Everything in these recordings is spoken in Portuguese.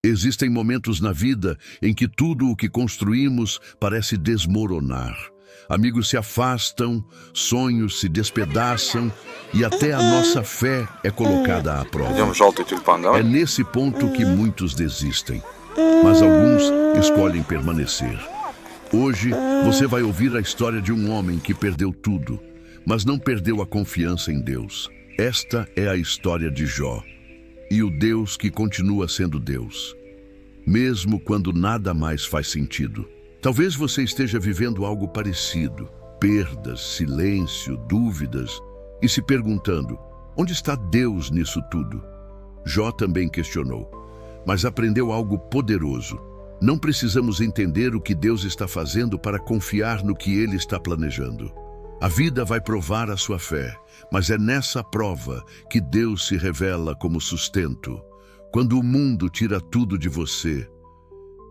Existem momentos na vida em que tudo o que construímos parece desmoronar. Amigos se afastam, sonhos se despedaçam e até a nossa fé é colocada à prova. É nesse ponto que muitos desistem, mas alguns escolhem permanecer. Hoje você vai ouvir a história de um homem que perdeu tudo, mas não perdeu a confiança em Deus. Esta é a história de Jó. E o Deus que continua sendo Deus, mesmo quando nada mais faz sentido. Talvez você esteja vivendo algo parecido, perdas, silêncio, dúvidas, e se perguntando, onde está Deus nisso tudo? Jó também questionou, mas aprendeu algo poderoso. Não precisamos entender o que Deus está fazendo para confiar no que Ele está planejando. A vida vai provar a sua fé, mas é nessa prova que Deus se revela como sustento. Quando o mundo tira tudo de você,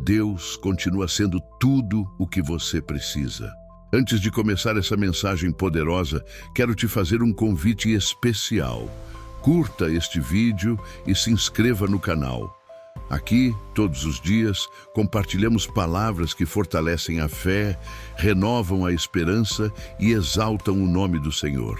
Deus continua sendo tudo o que você precisa. Antes de começar essa mensagem poderosa, quero te fazer um convite especial. Curta este vídeo e se inscreva no canal. Aqui, todos os dias, compartilhamos palavras que fortalecem a fé, renovam a esperança e exaltam o nome do Senhor.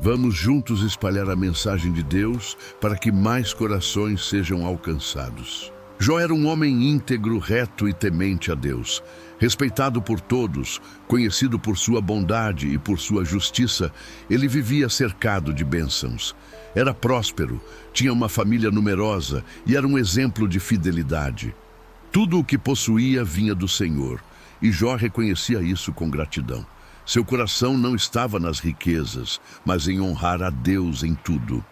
Vamos juntos espalhar a mensagem de Deus para que mais corações sejam alcançados. Jó era um homem íntegro, reto e temente a Deus. Respeitado por todos, conhecido por sua bondade e por sua justiça, ele vivia cercado de bênçãos. Era próspero, tinha uma família numerosa e era um exemplo de fidelidade. Tudo o que possuía vinha do Senhor, e Jó reconhecia isso com gratidão. Seu coração não estava nas riquezas, mas em honrar a Deus em tudo.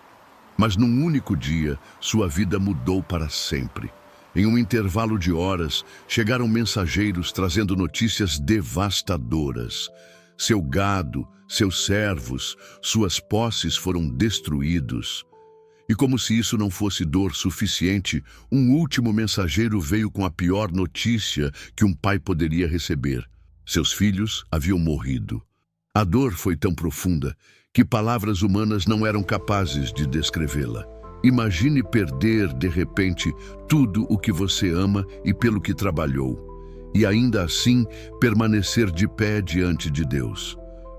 Mas num único dia, sua vida mudou para sempre. Em um intervalo de horas, chegaram mensageiros trazendo notícias devastadoras. Seu gado, seus servos, suas posses foram destruídos. E como se isso não fosse dor suficiente, um último mensageiro veio com a pior notícia que um pai poderia receber. Seus filhos haviam morrido. A dor foi tão profunda que palavras humanas não eram capazes de descrevê-la. Imagine perder, de repente, tudo o que você ama e pelo que trabalhou, e ainda assim permanecer de pé diante de Deus.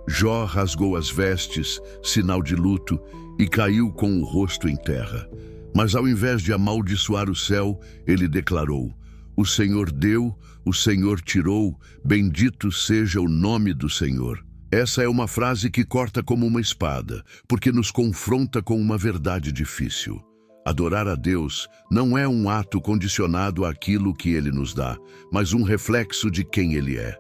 Jó rasgou as vestes, sinal de luto, e caiu com o rosto em terra. Mas ao invés de amaldiçoar o céu, ele declarou: "O Senhor deu, o Senhor tirou, bendito seja o nome do Senhor." Essa é uma frase que corta como uma espada, porque nos confronta com uma verdade difícil. Adorar a Deus não é um ato condicionado àquilo que Ele nos dá, mas um reflexo de quem Ele é.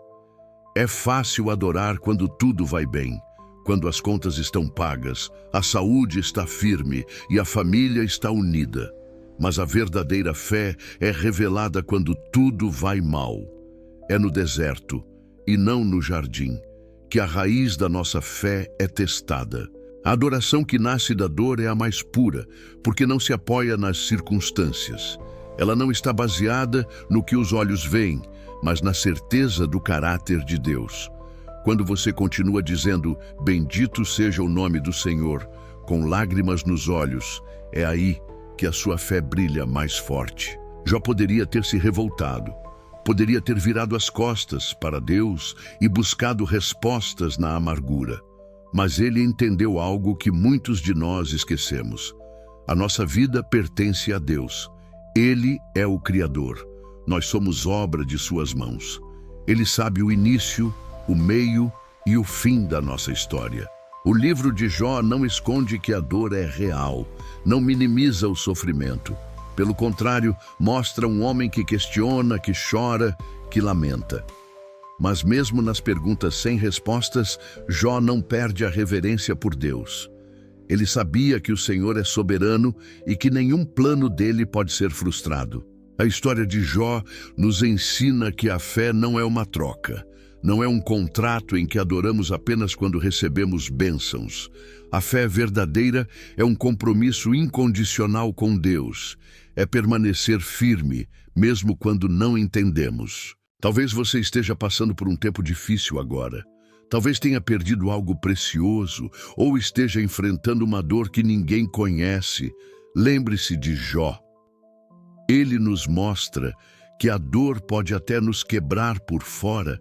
É fácil adorar quando tudo vai bem, quando as contas estão pagas, a saúde está firme e a família está unida. Mas a verdadeira fé é revelada quando tudo vai mal. É no deserto e não no jardim que a raiz da nossa fé é testada. A adoração que nasce da dor é a mais pura, porque não se apoia nas circunstâncias. Ela não está baseada no que os olhos veem, mas na certeza do caráter de Deus. Quando você continua dizendo, bendito seja o nome do Senhor, com lágrimas nos olhos, é aí que a sua fé brilha mais forte. Jó poderia ter se revoltado, poderia ter virado as costas para Deus e buscado respostas na amargura. Mas ele entendeu algo que muitos de nós esquecemos. A nossa vida pertence a Deus. Ele é o Criador. Nós somos obra de suas mãos. Ele sabe o início, o meio e o fim da nossa história. O livro de Jó não esconde que a dor é real, não minimiza o sofrimento. Pelo contrário, mostra um homem que questiona, que chora, que lamenta. Mas mesmo nas perguntas sem respostas, Jó não perde a reverência por Deus. Ele sabia que o Senhor é soberano e que nenhum plano dele pode ser frustrado. A história de Jó nos ensina que a fé não é uma troca, não é um contrato em que adoramos apenas quando recebemos bênçãos. A fé verdadeira é um compromisso incondicional com Deus. É permanecer firme, mesmo quando não entendemos. Talvez você esteja passando por um tempo difícil agora. Talvez tenha perdido algo precioso ou esteja enfrentando uma dor que ninguém conhece. Lembre-se de Jó. Ele nos mostra que a dor pode até nos quebrar por fora,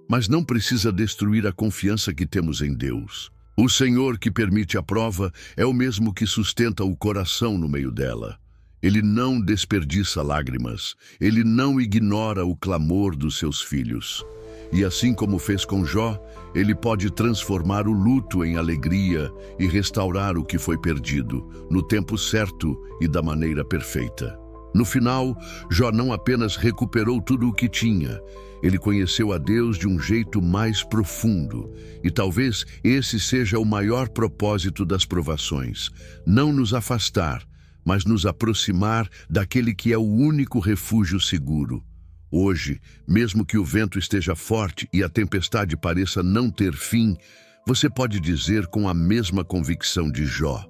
mas não precisa destruir a confiança que temos em Deus. O Senhor que permite a prova é o mesmo que sustenta o coração no meio dela. Ele não desperdiça lágrimas, ele não ignora o clamor dos seus filhos. E assim como fez com Jó, ele pode transformar o luto em alegria e restaurar o que foi perdido, no tempo certo e da maneira perfeita. No final, Jó não apenas recuperou tudo o que tinha, ele conheceu a Deus de um jeito mais profundo. E talvez esse seja o maior propósito das provações: não nos afastar, mas nos aproximar daquele que é o único refúgio seguro. Hoje, mesmo que o vento esteja forte e a tempestade pareça não ter fim, você pode dizer com a mesma convicção de Jó: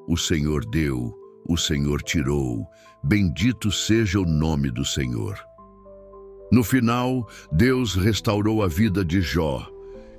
o Senhor deu, o Senhor tirou, bendito seja o nome do Senhor. No final, Deus restaurou a vida de Jó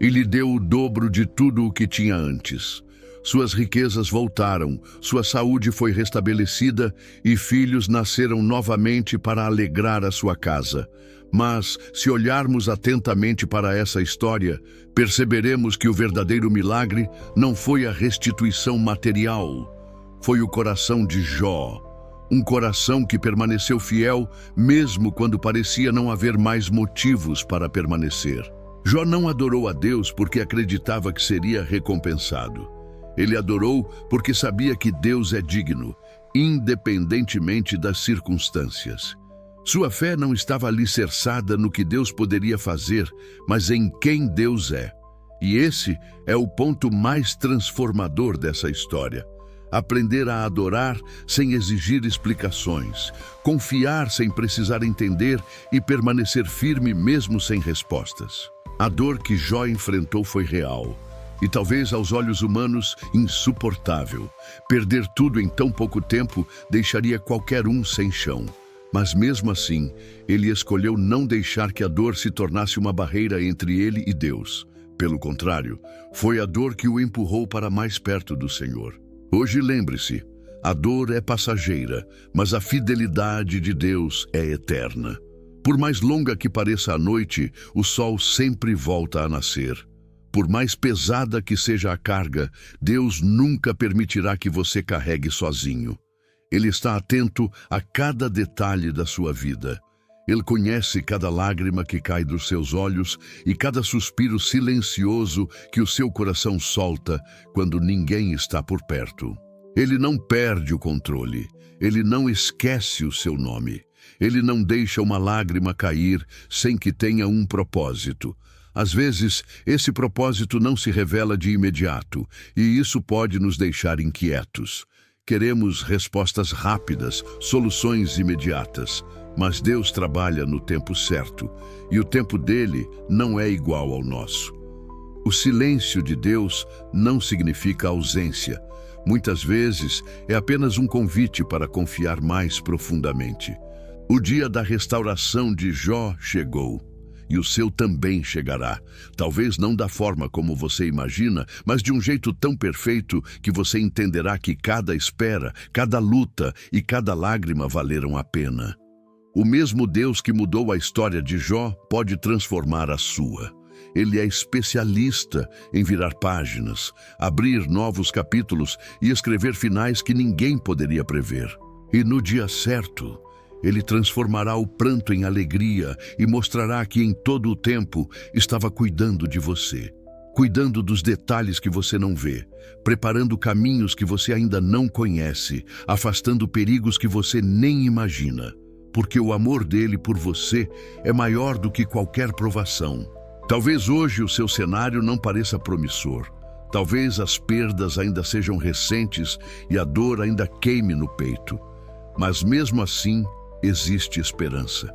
e lhe deu o dobro de tudo o que tinha antes. Suas riquezas voltaram, sua saúde foi restabelecida e filhos nasceram novamente para alegrar a sua casa. Mas, se olharmos atentamente para essa história, perceberemos que o verdadeiro milagre não foi a restituição material, foi o coração de Jó. Um coração que permaneceu fiel, mesmo quando parecia não haver mais motivos para permanecer. Jó não adorou a Deus porque acreditava que seria recompensado. Ele adorou porque sabia que Deus é digno, independentemente das circunstâncias. Sua fé não estava alicerçada no que Deus poderia fazer, mas em quem Deus é. E esse é o ponto mais transformador dessa história. Aprender a adorar sem exigir explicações, confiar sem precisar entender e permanecer firme mesmo sem respostas. A dor que Jó enfrentou foi real e talvez aos olhos humanos insuportável. Perder tudo em tão pouco tempo deixaria qualquer um sem chão. Mas mesmo assim, ele escolheu não deixar que a dor se tornasse uma barreira entre ele e Deus. Pelo contrário, foi a dor que o empurrou para mais perto do Senhor. Hoje lembre-se, a dor é passageira, mas a fidelidade de Deus é eterna. Por mais longa que pareça a noite, o sol sempre volta a nascer. Por mais pesada que seja a carga, Deus nunca permitirá que você carregue sozinho. Ele está atento a cada detalhe da sua vida. Ele conhece cada lágrima que cai dos seus olhos e cada suspiro silencioso que o seu coração solta quando ninguém está por perto. Ele não perde o controle. Ele não esquece o seu nome. Ele não deixa uma lágrima cair sem que tenha um propósito. Às vezes, esse propósito não se revela de imediato, e isso pode nos deixar inquietos. Queremos respostas rápidas, soluções imediatas. Mas Deus trabalha no tempo certo, e o tempo dele não é igual ao nosso. O silêncio de Deus não significa ausência. Muitas vezes é apenas um convite para confiar mais profundamente. O dia da restauração de Jó chegou, e o seu também chegará. Talvez não da forma como você imagina, mas de um jeito tão perfeito que você entenderá que cada espera, cada luta e cada lágrima valeram a pena. O mesmo Deus que mudou a história de Jó pode transformar a sua. Ele é especialista em virar páginas, abrir novos capítulos e escrever finais que ninguém poderia prever. E no dia certo, ele transformará o pranto em alegria e mostrará que em todo o tempo estava cuidando de você, cuidando dos detalhes que você não vê, preparando caminhos que você ainda não conhece, afastando perigos que você nem imagina. Porque o amor dele por você é maior do que qualquer provação. Talvez hoje o seu cenário não pareça promissor. Talvez as perdas ainda sejam recentes e a dor ainda queime no peito. Mas mesmo assim, existe esperança.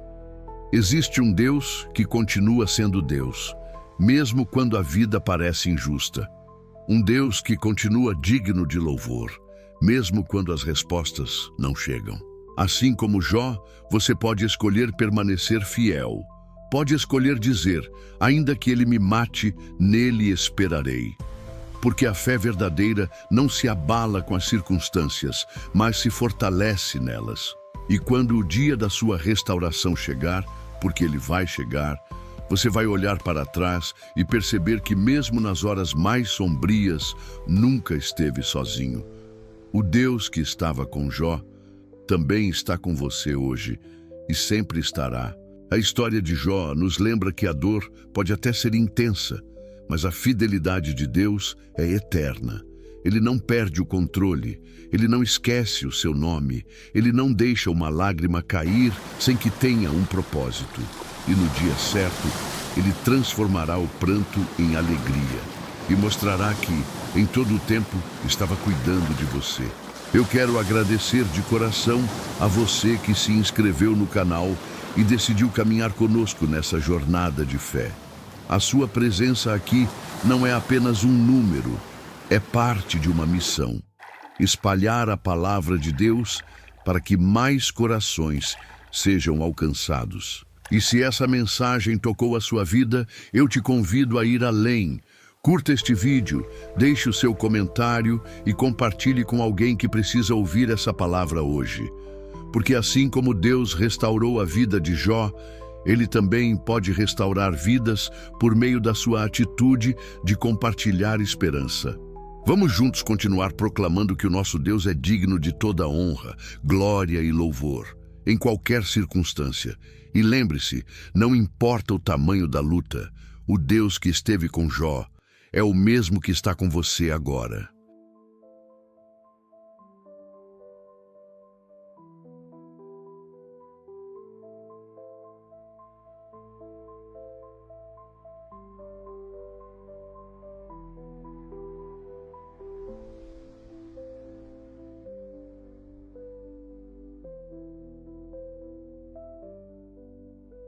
Existe um Deus que continua sendo Deus, mesmo quando a vida parece injusta. Um Deus que continua digno de louvor, mesmo quando as respostas não chegam. Assim como Jó, você pode escolher permanecer fiel. Pode escolher dizer, ainda que ele me mate, nele esperarei. Porque a fé verdadeira não se abala com as circunstâncias, mas se fortalece nelas. E quando o dia da sua restauração chegar, porque ele vai chegar, você vai olhar para trás e perceber que mesmo nas horas mais sombrias, nunca esteve sozinho. O Deus que estava com Jó também está com você hoje e sempre estará. A história de Jó nos lembra que a dor pode até ser intensa, mas a fidelidade de Deus é eterna. Ele não perde o controle, ele não esquece o seu nome, ele não deixa uma lágrima cair sem que tenha um propósito. E no dia certo, ele transformará o pranto em alegria e mostrará que, em todo o tempo, estava cuidando de você. Eu quero agradecer de coração a você que se inscreveu no canal e decidiu caminhar conosco nessa jornada de fé. A sua presença aqui não é apenas um número, é parte de uma missão: espalhar a palavra de Deus para que mais corações sejam alcançados. E se essa mensagem tocou a sua vida, eu te convido a ir além. Curta este vídeo, deixe o seu comentário e compartilhe com alguém que precisa ouvir essa palavra hoje. Porque assim como Deus restaurou a vida de Jó, Ele também pode restaurar vidas por meio da sua atitude de compartilhar esperança. Vamos juntos continuar proclamando que o nosso Deus é digno de toda honra, glória e louvor, em qualquer circunstância. E lembre-se, não importa o tamanho da luta, o Deus que esteve com Jó é o mesmo que está com você agora.